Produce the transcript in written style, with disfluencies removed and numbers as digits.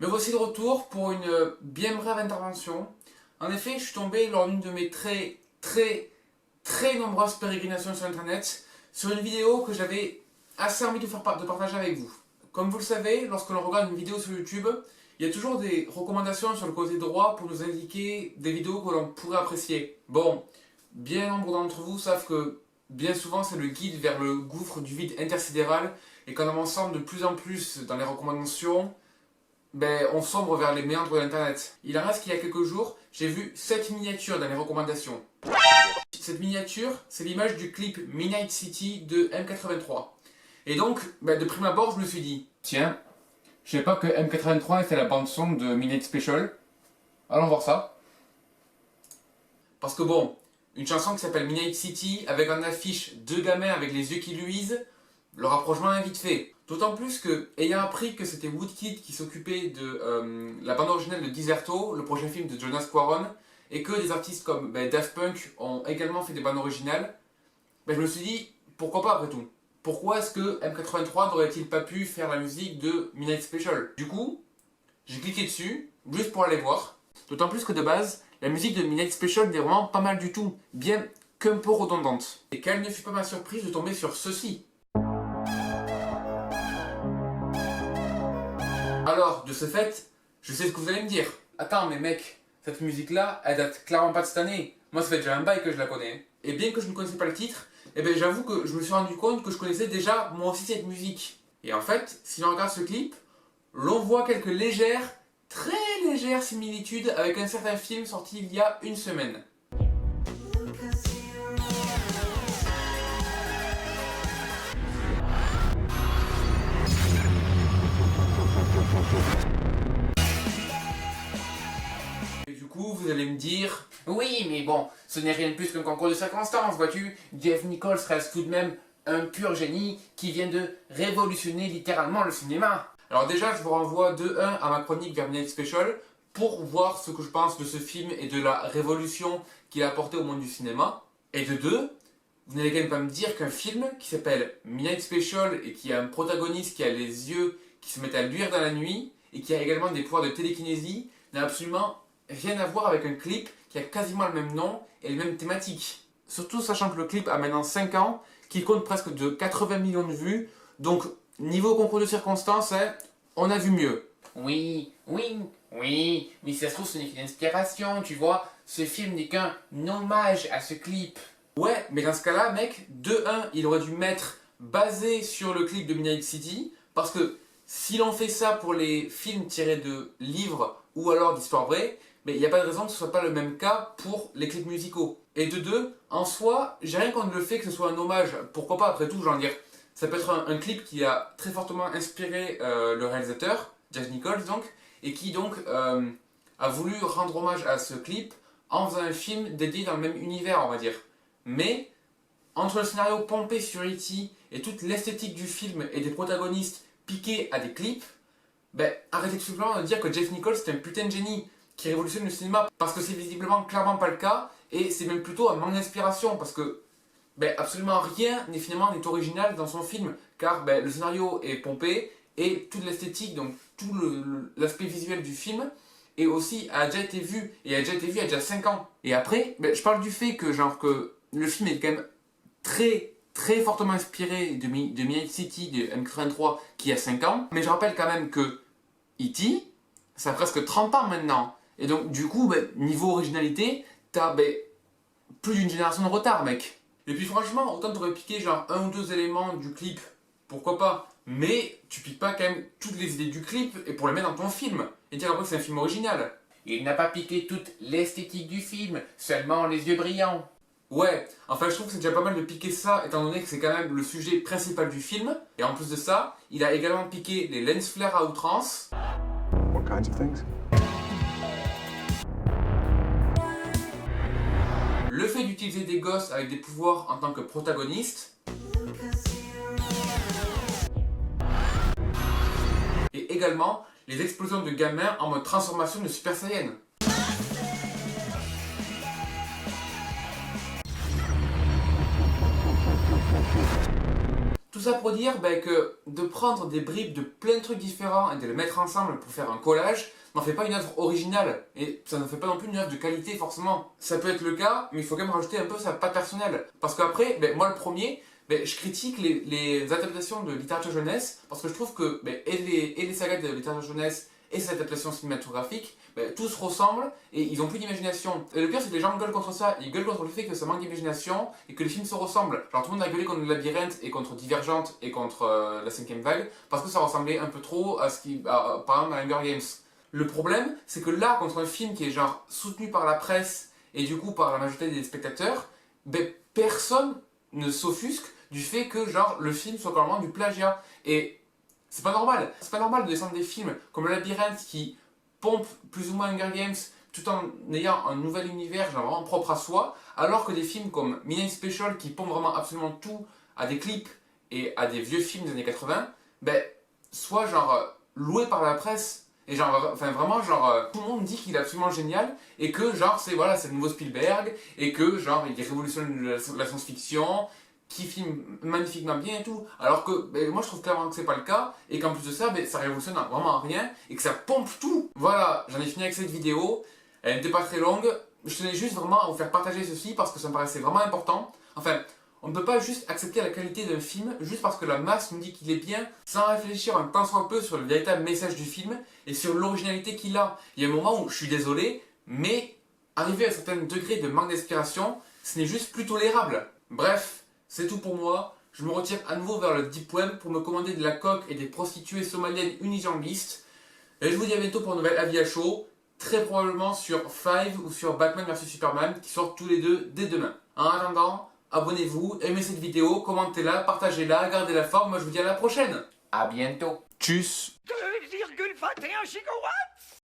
Me voici de retour pour une bien brève intervention. En effet, je suis tombé lors d'une de mes très nombreuses pérégrinations sur internet sur une vidéo que j'avais assez envie de partager avec vous. Comme vous le savez, lorsque l'on regarde une vidéo sur YouTube, il y a toujours des recommandations sur le côté droit pour nous indiquer des vidéos que l'on pourrait apprécier. Bon, bien nombre d'entre vous savent que bien souvent c'est le guide vers le gouffre du vide intersidéral et qu'en avançant de plus en plus dans les recommandations, on sombre vers les méandres de l'internet. Il en reste qu'il y a quelques jours, j'ai vu cette miniature dans les recommandations. Cette miniature, c'est l'image du clip Midnight City de M83. Et donc, de prime abord, je me suis dit, tiens, je savais pas que M83 était la bande son de Midnight Special. Allons voir ça. Parce que bon, une chanson qui s'appelle Midnight City, avec en affiche deux gamins avec les yeux qui luisent, le rapprochement est vite fait. D'autant plus que, ayant appris que c'était Woodkid qui s'occupait de la bande originale de Diserto, le prochain film de Jonas Quaron, et que des artistes comme Daft Punk ont également fait des bandes originales, je me suis dit, pourquoi pas après tout? Pourquoi est-ce que M83 n'aurait-il pas pu faire la musique de Midnight Special? Du coup, j'ai cliqué dessus, juste pour aller voir. D'autant plus que de base, la musique de Midnight Special est vraiment pas mal du tout, bien qu'un peu redondante. Et quelle ne fut pas ma surprise de tomber sur ceci. Alors, de ce fait, je sais ce que vous allez me dire. Attends, mais mec, cette musique-là, elle date clairement pas de cette année. Moi, ça fait déjà un bail que je la connais. Et bien que je ne connaissais pas le titre, j'avoue que je me suis rendu compte que je connaissais déjà moi aussi cette musique. Et en fait, si l'on regarde ce clip, l'on voit quelques légères, très légères similitudes avec un certain film sorti il y a une semaine. Et du coup, vous allez me dire, oui, mais bon, ce n'est rien de plus qu'un concours de circonstances, vois-tu. Jeff Nichols reste tout de même un pur génie qui vient de révolutionner littéralement le cinéma. Alors déjà, je vous renvoie de 1 à ma chronique vers Midnight Special pour voir ce que je pense de ce film et de la révolution qu'il a apporté au monde du cinéma. Et de 2, vous n'allez quand même pas me dire qu'un film qui s'appelle Midnight Special et qui a un protagoniste qui a les yeux qui se mettent à luire dans la nuit et qui a également des pouvoirs de télékinésie n'a absolument rien à voir avec un clip qui a quasiment le même nom et les mêmes thématiques. Surtout sachant que le clip a maintenant 5 ans, qu'il compte presque de 80 millions de vues, donc niveau concours de circonstances, on a vu mieux. Oui, mais si ça se trouve ce n'est qu'une inspiration, tu vois, ce film n'est qu'un hommage à ce clip. Ouais, mais dans ce cas-là, mec, de 1, il aurait dû mettre basé sur le clip de Midnight City, parce que si l'on fait ça pour les films tirés de livres ou alors d'histoires vraies, il n'y a pas de raison que ce soit pas le même cas pour les clips musicaux. Et de 2, en soi, j'ai rien contre le fait que ce soit un hommage. Pourquoi pas, après tout, je veux dire, ça peut être un clip qui a très fortement inspiré le réalisateur, Jeff Nichols donc, et qui donc a voulu rendre hommage à ce clip en faisant un film dédié dans le même univers, on va dire. Mais, entre le scénario pompé sur E.T. et toute l'esthétique du film et des protagonistes piqués à des clips, arrêtez tout simplement de dire que Jeff Nichols c'est un putain de génie qui révolutionne le cinéma, parce que c'est visiblement clairement pas le cas, et c'est même plutôt un manque d'inspiration, parce que absolument rien n'est original dans son film, car le scénario est pompé, et toute l'esthétique, donc tout l'aspect visuel du film, et aussi a déjà été vu, et a déjà été vu il y a déjà 5 ans. Et après, je parle du fait que le film est quand même très fortement inspiré de Midnight City de M83 qui a 5 ans, mais je rappelle quand même que E.T. ça a presque 30 ans maintenant. Et donc du coup, niveau originalité, t'as plus d'une génération de retard, mec. Et puis franchement, autant t'aurais piqué genre un ou deux éléments du clip, pourquoi pas, mais tu piques pas quand même toutes les idées du clip et pour les mettre dans ton film, et dire après que c'est un film original. Il n'a pas piqué toute l'esthétique du film, seulement les yeux brillants. Ouais, enfin je trouve que c'est déjà pas mal de piquer ça, étant donné que c'est quand même le sujet principal du film, et en plus de ça, il a également piqué les lens flares à outrance. What kinds of things? Le fait d'utiliser des gosses avec des pouvoirs en tant que protagonistes. Et également les explosions de gamins en mode transformation de Super Saiyan. Tout ça pour dire que de prendre des bribes de plein de trucs différents et de les mettre ensemble pour faire un collage n'en fait pas une œuvre originale. Et ça ne fait pas non plus une œuvre de qualité forcément. Ça peut être le cas, mais il faut quand même rajouter un peu sa patte personnelle. Parce qu'après, moi le premier, je critique les adaptations de littérature jeunesse parce que je trouve que et les sagas de littérature jeunesse et ces adaptations cinématographiques, tous ressemblent et ils n'ont plus d'imagination. Et le pire, c'est que les gens gueulent contre ça. Ils gueulent contre le fait que ça manque d'imagination et que les films se ressemblent. Genre, tout le monde a gueulé contre Labyrinthe et contre Divergente et contre La Cinquième Vague parce que ça ressemblait un peu trop à ce qui, par exemple, à Hunger Games. Le problème, c'est que là, contre un film qui est genre soutenu par la presse et du coup par la majorité des spectateurs, personne ne s'offusque du fait que genre le film soit carrément du plagiat. Et c'est pas normal. C'est pas normal de descendre des films comme Le Labyrinthe qui pompe plus ou moins Hunger Games tout en ayant un nouvel univers genre vraiment propre à soi, alors que des films comme Midnight Special qui pompent vraiment absolument tout à des clips et à des vieux films des années 80, soit genre loués par la presse et genre enfin vraiment genre tout le monde dit qu'il est absolument génial et que genre c'est voilà, c'est le nouveau Spielberg et que genre il révolutionne la science-fiction, qui filme magnifiquement bien et tout, alors que moi je trouve clairement que c'est pas le cas et qu'en plus de ça ça révolutionne vraiment rien et que ça pompe tout. Voilà, j'en ai fini avec cette vidéo, elle n'était pas très longue, je tenais juste vraiment à vous faire partager ceci parce que ça me paraissait vraiment important. Enfin, on ne peut pas juste accepter la qualité d'un film juste parce que la masse nous dit qu'il est bien sans réfléchir un tant soit peu sur le véritable message du film et sur l'originalité qu'il a. Il y a un moment où je suis désolé, mais arriver à un certain degré de manque d'inspiration, ce n'est juste plus tolérable. Bref, c'est tout pour moi. Je me retire à nouveau vers le Deep Web pour me commander de la coke et des prostituées somaliennes unijambistes. Et je vous dis à bientôt pour un nouvel avis à chaud, très probablement sur Five ou sur Batman vs Superman qui sortent tous les deux dès demain. En attendant, abonnez-vous, aimez cette vidéo, commentez-la, partagez-la, gardez la forme. Moi je vous dis à la prochaine. À bientôt. Tchuss. 2,21 gigawatts.